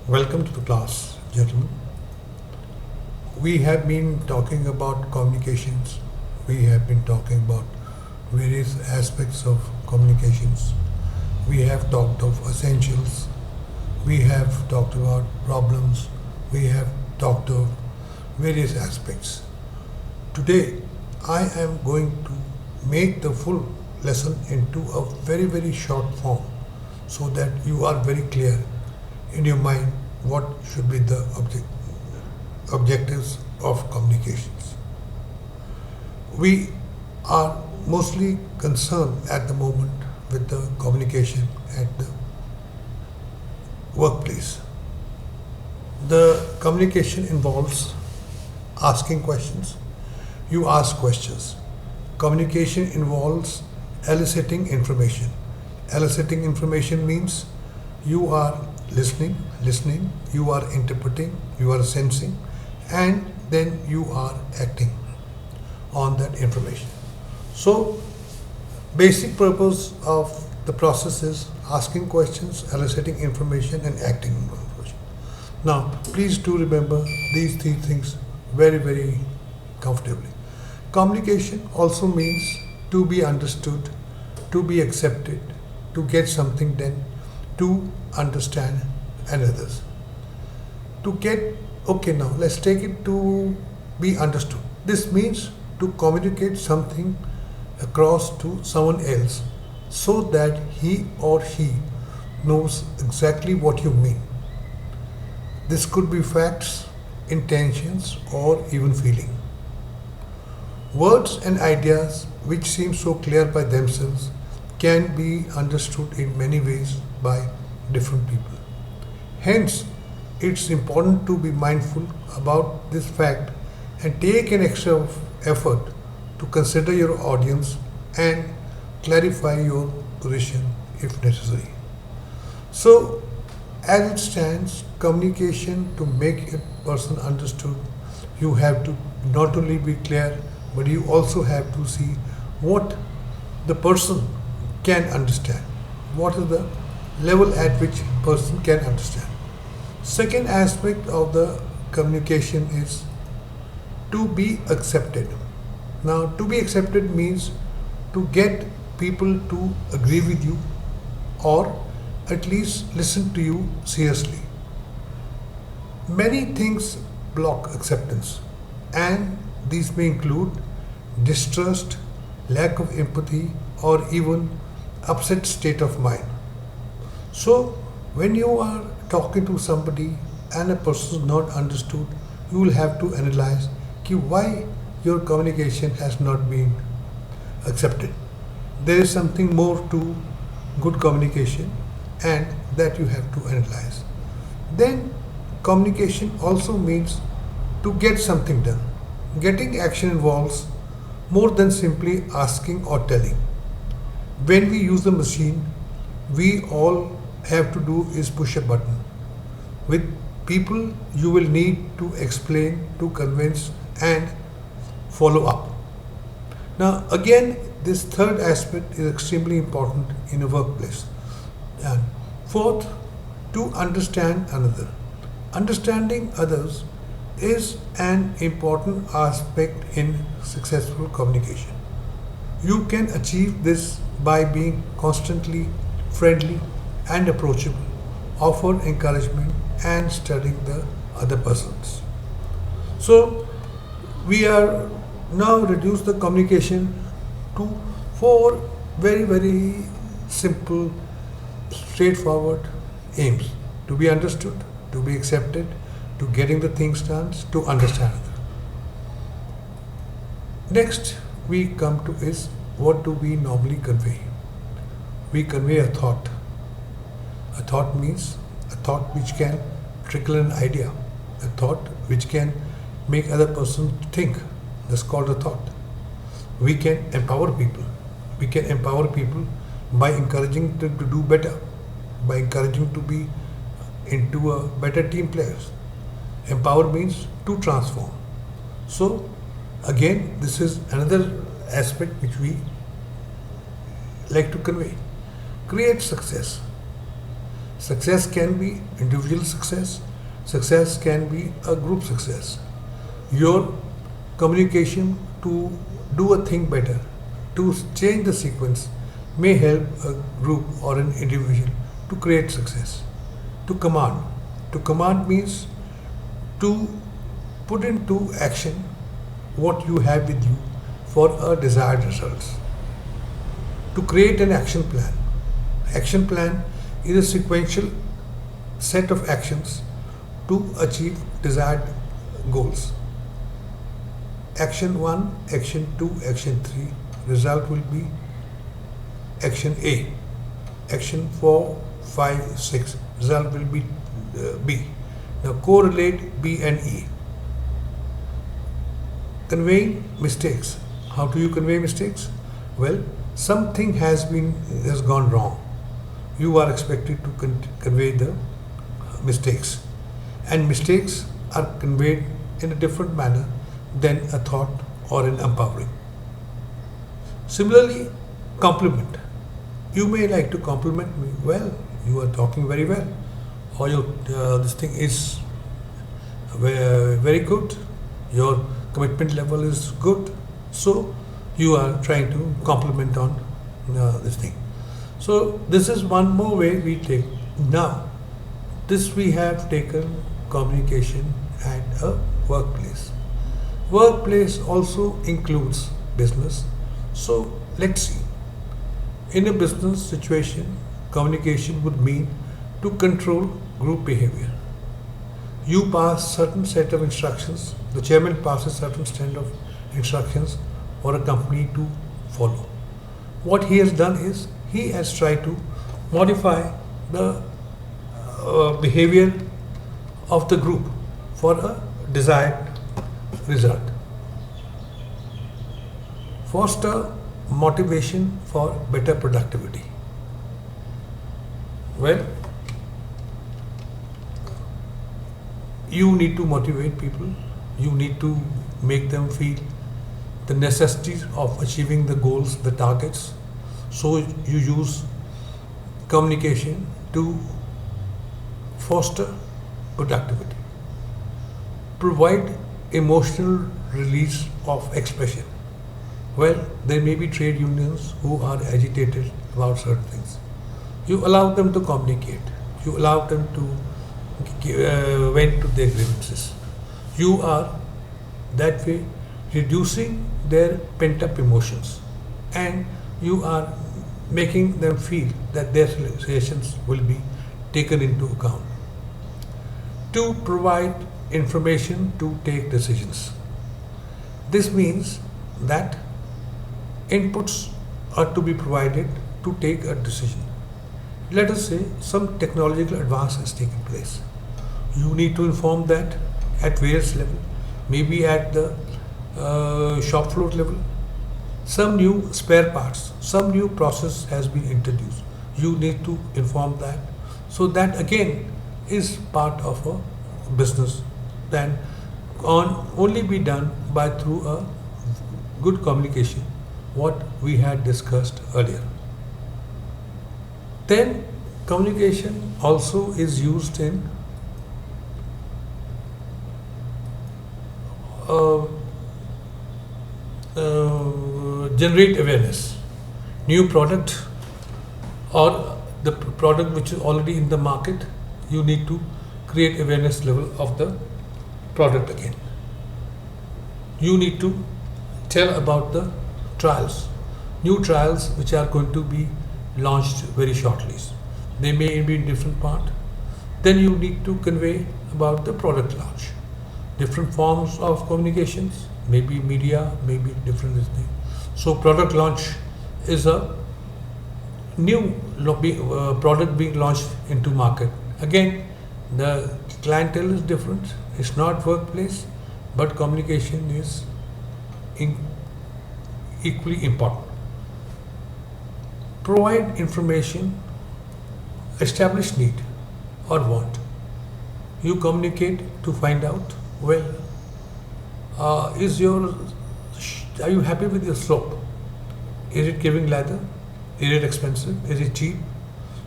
Welcome to the class, gentlemen. We have been talking about communications. We have been talking about various aspects of communications. We have talked of essentials. We have talked about problems. We have talked of various aspects. Today, I am going to make the full lesson into a very short form so that you are very clear in your mind what should be the objectives of communications. We are mostly concerned at the moment with the communication at the workplace. The communication involves asking questions. You ask questions. Communication involves eliciting information. Eliciting information means you are listening, you are interpreting, you are sensing, and then you are acting on that information. So, basic purpose of the process is asking questions, eliciting information, and acting on information. Now, please do remember these three things very comfortably. Communication also means to be understood, to be accepted, to get something done, to understand and others. To get, okay, now let's take it to be understood. This means to communicate something across to someone else so that he or she knows exactly what you mean. This could be facts, intentions, or even feeling. Words and ideas which seem so clear by themselves can be understood in many ways by different people. Hence, it's important to be mindful about this fact and take an extra effort to consider your audience and clarify your position if necessary. So, as it stands, communication to make a person understood, you have to not only be clear, but you also have to see what the person can understand. What is the level at which person can understand? Second aspect of the communication is to be accepted. Now, to be accepted means to get people to agree with you or at least listen to you seriously. Many things block acceptance, and these may include distrust, lack of empathy, or even upset state of mind. So, when you are talking to somebody and a person is not understood, you will have to analyze why your communication has not been accepted. There is something more to good communication, and that you have to analyze. Then, communication also means to get something done. Getting action involves more than simply asking or telling. When we use the machine, we all have to do is push a button. With people, you will need to explain, to convince, and follow up. Now, again, this third aspect is extremely important in a workplace. And fourth, to understand another. Understanding others is an important aspect in successful communication. You can achieve this by being constantly friendly and approachable, offer encouragement, and studying the other persons. So, we are now reduce the communication to four very simple, straightforward aims: to be understood, to be accepted, to getting the things done, to understand. Next, we come to is what do we normally convey? We convey a thought. A thought means a thought which can trickle an idea, a thought which can make other person think. That's called a thought. We can empower people. We can empower people by encouraging them to do better, by encouraging to be into a better team players. Empower means to transform. So again, this is another aspect which we like to convey. Create success. Success can be individual success, success can be a group success. Your communication to do a thing better, to change the sequence, may help a group or an individual to create success. To command. To command means to put into action what you have with you for a desired results. To create an action plan. Action plan is a sequential set of actions to achieve desired goals. Action 1, Action 2, Action 3. Result will be Action A. Action 4, 5, 6. Result will be B. Now correlate B and E. Conveying mistakes. How do you convey mistakes? Well, something has gone wrong. You are expected to convey the mistakes, and mistakes are conveyed in a different manner than a thought or an empowering. Similarly, compliment. You may like to compliment me. Well, you are talking very well, or this thing is very good. Your commitment level is good. So you are trying to compliment on this thing. So this is one more way we take. Now, this we have taken communication at a workplace. Workplace also includes business. So let's see. In a business situation, communication would mean to control group behavior. You pass certain set of instructions. The chairman passes certain set of instructions for a company to follow. What he has done is he has tried to modify the behavior of the group for a desired result. Foster motivation for better productivity. Well, you need to motivate people, you need to make them feel the necessities of achieving the goals, the targets. So you use communication to foster productivity. Provide emotional release of expression. Well, there may be trade unions who are agitated about certain things. You allow them to communicate. You allow them to vent to their grievances. You are that way reducing their pent-up emotions, and you are making them feel that their realizations will be taken into account. To provide information to take decisions. This means that inputs are to be provided to take a decision. Let us say some technological advance is taking place. You need to inform that at various levels, maybe at the shop floor level. Some new spare parts, some new process has been introduced. You need to inform that. So that again is part of a business, then only be done by through a good communication, what we had discussed earlier. Then communication also is used in generate awareness. New product or the product which is already in the market, you need to create awareness level of the product again. You need to tell about the trials, new trials which are going to be launched very shortly. They may be in different part. Then you need to convey about the product launch. Different forms of communications, maybe media, maybe different things. So product launch is a new product being launched into market. Again, the clientele is different. It's not workplace, but communication is equally important. Provide information, establish need or want. You communicate to find out, well, are you happy with your slope? Is it giving lather? Is it expensive? Is it cheap?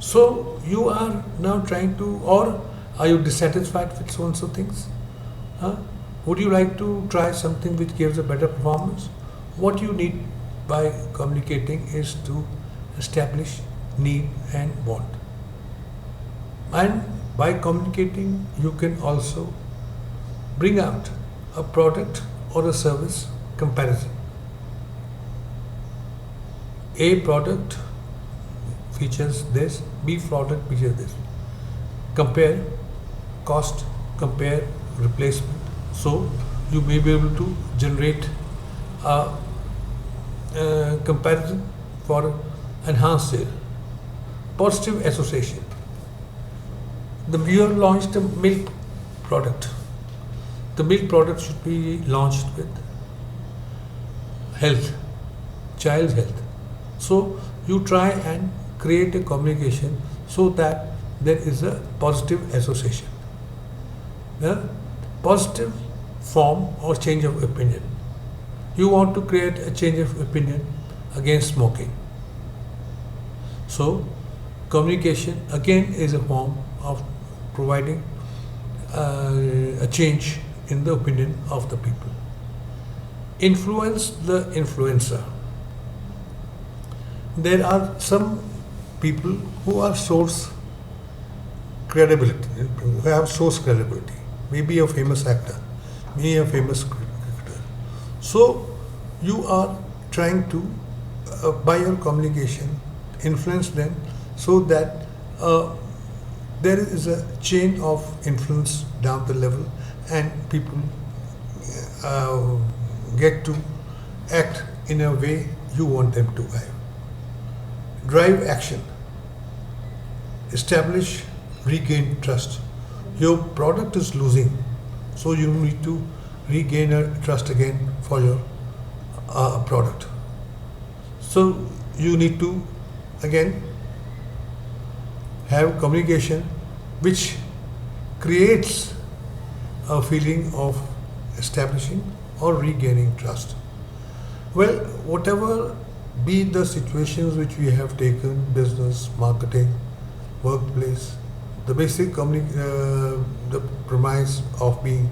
So you are now trying to, or are you dissatisfied with so and so things? Huh? Would you like to try something which gives a better performance? What you need by communicating is to establish need and want. And by communicating, you can also bring out a product or a service comparison. A product features this, B product features this. Compare cost, compare replacement. So you may be able to generate a comparison for enhanced sale. Positive association. You have launched a milk product. The milk product should be launched with health, child's health. So you try and create a communication so that there is a positive association. The positive form or change of opinion. You want to create a change of opinion against smoking. So communication again is a form of providing a change in the opinion of the people. Influence the influencer. There are some people who are source credibility, who have source credibility, maybe a famous actor, maybe a famous cricketer. So you are trying to, by your communication, influence them so that there is a chain of influence down the level and people get to act in a way you want them to act. Drive action. Establish, regain trust. Your product is losing, so you need to regain a trust again for your product. So you need to again have communication which creates a feeling of establishing or regaining trust. Well, whatever be the situations which we have taken, business, marketing, workplace, the basic the premise of being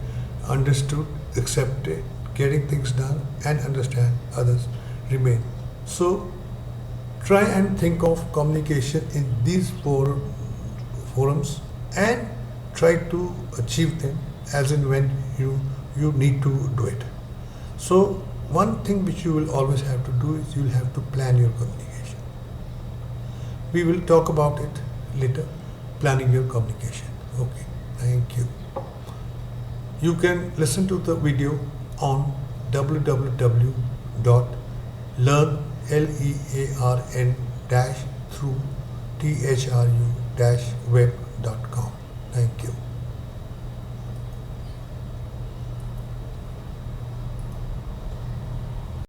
understood, accepted, getting things done and understand others remain. So try and think of communication in these forums and try to achieve them as and when you need to do it. So one thing which you will always have to do is you will have to plan your communication. We will talk about it later, planning your communication. Okay, thank you. You can listen to the video on www.learn-through-web.com. Thank you.